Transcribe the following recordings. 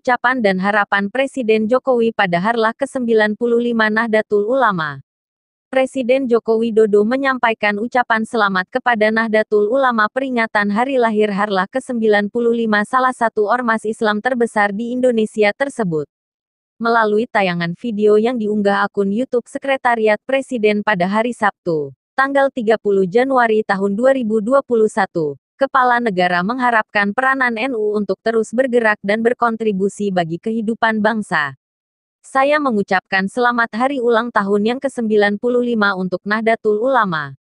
ucapan dan harapan Presiden Jokowi pada Harlah ke-95 Nahdlatul Ulama. Presiden Joko Widodo menyampaikan ucapan selamat kepada Nahdlatul Ulama peringatan hari lahir Harlah ke-95 salah satu ormas Islam terbesar di Indonesia tersebut. Melalui tayangan video yang diunggah akun YouTube Sekretariat Presiden pada hari Sabtu, tanggal 30 Januari tahun 2021, Kepala Negara mengharapkan peranan NU untuk terus bergerak dan berkontribusi bagi kehidupan bangsa. Saya mengucapkan selamat hari ulang tahun yang ke-95 untuk Nahdlatul Ulama.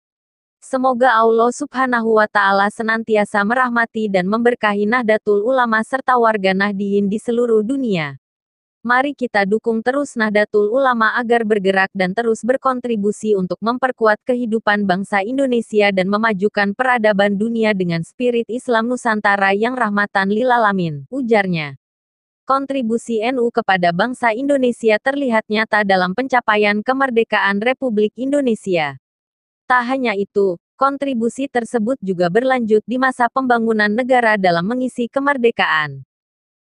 Semoga Allah Subhanahu wa Ta'ala senantiasa merahmati dan memberkahi Nahdlatul Ulama serta warga Nahdiyin di seluruh dunia. Mari kita dukung terus Nahdlatul Ulama agar bergerak dan terus berkontribusi untuk memperkuat kehidupan bangsa Indonesia dan memajukan peradaban dunia dengan spirit Islam Nusantara yang rahmatan lil alamin, ujarnya. Kontribusi NU kepada bangsa Indonesia terlihat nyata dalam pencapaian kemerdekaan Republik Indonesia. Tak hanya itu, kontribusi tersebut juga berlanjut di masa pembangunan negara dalam mengisi kemerdekaan.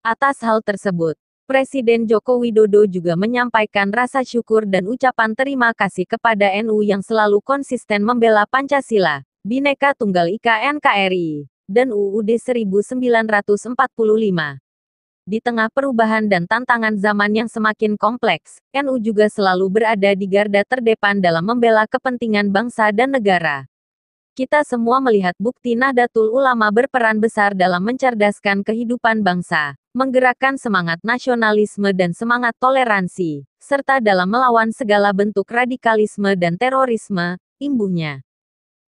Atas hal tersebut, Presiden Joko Widodo juga menyampaikan rasa syukur dan ucapan terima kasih kepada NU yang selalu konsisten membela Pancasila, Bhinneka Tunggal Ika NKRI, dan UUD 1945. Di tengah perubahan dan tantangan zaman yang semakin kompleks, NU juga selalu berada di garda terdepan dalam membela kepentingan bangsa dan negara. Kita semua melihat bukti Nahdlatul Ulama berperan besar dalam mencerdaskan kehidupan bangsa, menggerakkan semangat nasionalisme dan semangat toleransi, serta dalam melawan segala bentuk radikalisme dan terorisme, imbuhnya.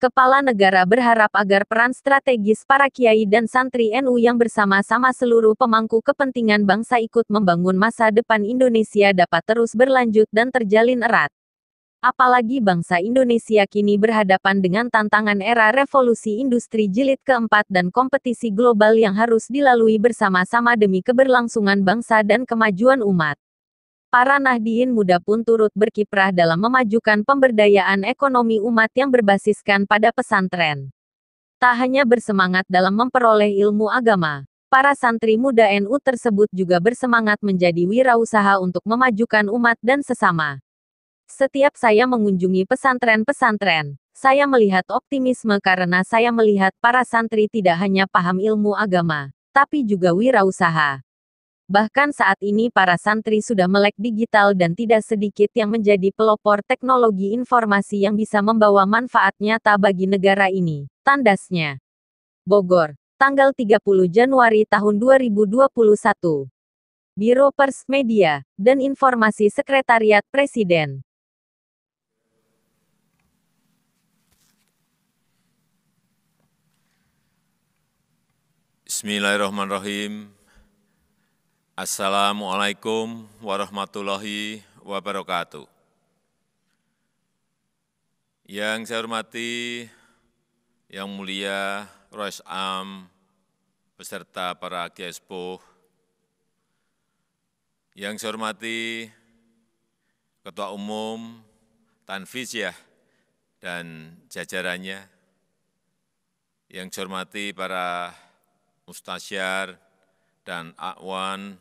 Kepala Negara berharap agar peran strategis para kiai dan santri NU yang bersama-sama seluruh pemangku kepentingan bangsa ikut membangun masa depan Indonesia dapat terus berlanjut dan terjalin erat. Apalagi bangsa Indonesia kini berhadapan dengan tantangan era revolusi industri jilid keempat dan kompetisi global yang harus dilalui bersama-sama demi keberlangsungan bangsa dan kemajuan umat. Para Nahdiyin muda pun turut berkiprah dalam memajukan pemberdayaan ekonomi umat yang berbasiskan pada pesantren. Tak hanya bersemangat dalam memperoleh ilmu agama, para santri muda NU tersebut juga bersemangat menjadi wirausaha untuk memajukan umat dan sesama. Setiap saya mengunjungi pesantren-pesantren, saya melihat optimisme karena saya melihat para santri tidak hanya paham ilmu agama, tapi juga wirausaha. Bahkan saat ini para santri sudah melek digital dan tidak sedikit yang menjadi pelopor teknologi informasi yang bisa membawa manfaat nyata bagi negara ini, tandasnya. Bogor, tanggal 30 Januari tahun 2021. Biro Pers Media dan Informasi Sekretariat Presiden. Bismillahirrahmanirrahim. Assalamualaikum warahmatullahi wabarakatuh. Yang saya hormati, Yang Mulia Rois Am, beserta para Kiai Sepuh. Yang saya hormati Ketua Umum Tanfizyah dan jajarannya. Yang saya hormati para Mustasyar dan Akwan,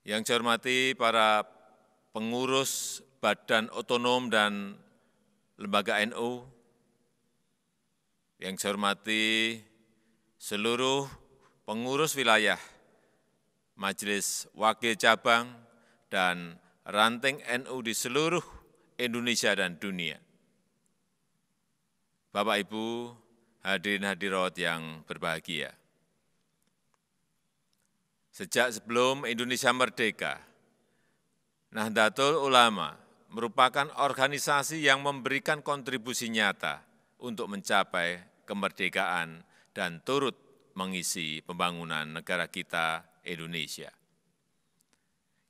yang saya hormati para pengurus Badan Otonom dan Lembaga NU, yang saya hormati seluruh pengurus wilayah, Majelis Wakil Cabang, dan ranting NU di seluruh Indonesia dan dunia. Bapak Ibu, hadirin hadirat yang berbahagia. Sejak sebelum Indonesia merdeka, Nahdlatul Ulama merupakan organisasi yang memberikan kontribusi nyata untuk mencapai kemerdekaan dan turut mengisi pembangunan negara kita, Indonesia.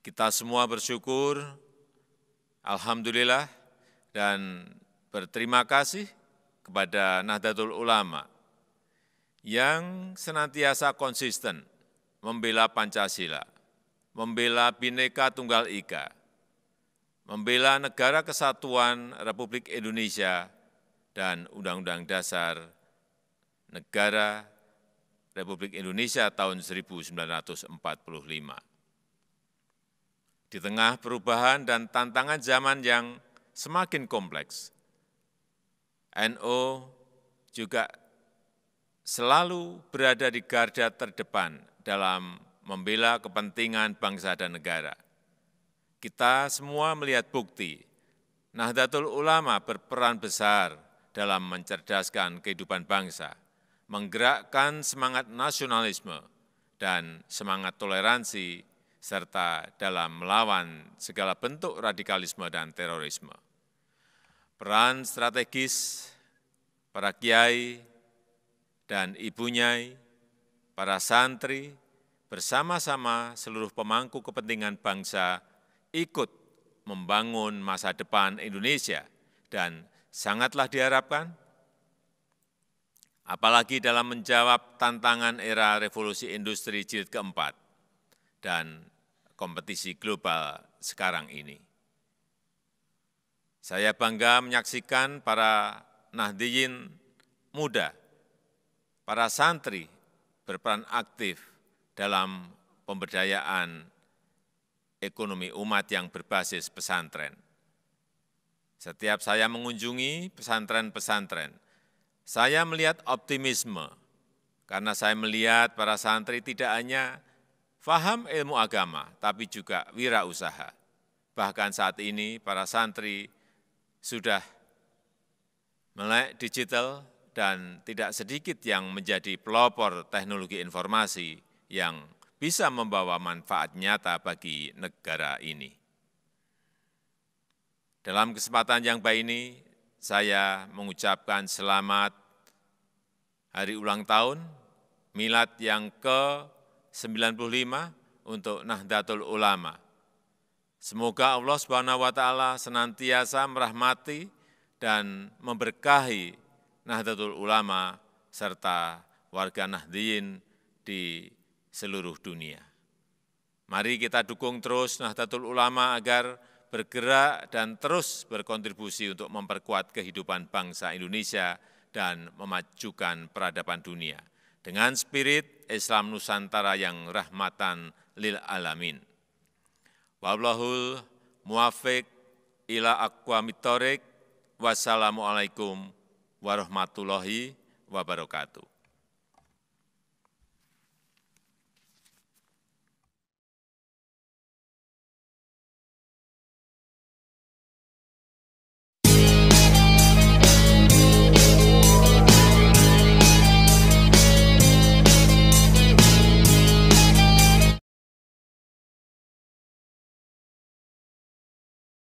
Kita semua bersyukur, alhamdulillah, dan berterima kasih kepada Nahdlatul Ulama yang senantiasa konsisten membela Pancasila, membela Bhinneka Tunggal Ika, membela Negara Kesatuan Republik Indonesia, dan Undang-Undang Dasar Negara Republik Indonesia tahun 1945. Di tengah perubahan dan tantangan zaman yang semakin kompleks, NU juga selalu berada di garda terdepan dalam membela kepentingan bangsa dan negara. Kita semua melihat bukti Nahdlatul Ulama berperan besar dalam mencerdaskan kehidupan bangsa, menggerakkan semangat nasionalisme dan semangat toleransi, serta dalam melawan segala bentuk radikalisme dan terorisme. Peran strategis para kiai dan ibu nyai, para santri, bersama-sama seluruh pemangku kepentingan bangsa ikut membangun masa depan Indonesia dan sangatlah diharapkan, apalagi dalam menjawab tantangan era revolusi industri jilid keempat dan kompetisi global sekarang ini. Saya bangga menyaksikan para Nahdliyin muda, para santri berperan aktif dalam pemberdayaan ekonomi umat yang berbasis pesantren. Setiap saya mengunjungi pesantren-pesantren, saya melihat optimisme, karena saya melihat para santri tidak hanya faham ilmu agama, tapi juga wirausaha. Bahkan saat ini para santri sudah melek digital dan tidak sedikit yang menjadi pelopor teknologi informasi yang bisa membawa manfaat nyata bagi negara ini. Dalam kesempatan yang baik ini, saya mengucapkan selamat hari ulang tahun milad yang ke-95 untuk Nahdlatul Ulama. Semoga Allah Subhanahu wa taala senantiasa merahmati dan memberkahi Nahdlatul Ulama serta warga Nahdliyin di seluruh dunia. Mari kita dukung terus Nahdlatul Ulama agar bergerak dan terus berkontribusi untuk memperkuat kehidupan bangsa Indonesia dan memajukan peradaban dunia dengan spirit Islam Nusantara yang rahmatan lil alamin. Wallahul muwaffiq ila aqwamit thoriq. Wassalamualaikum warahmatullahi wabarakatuh.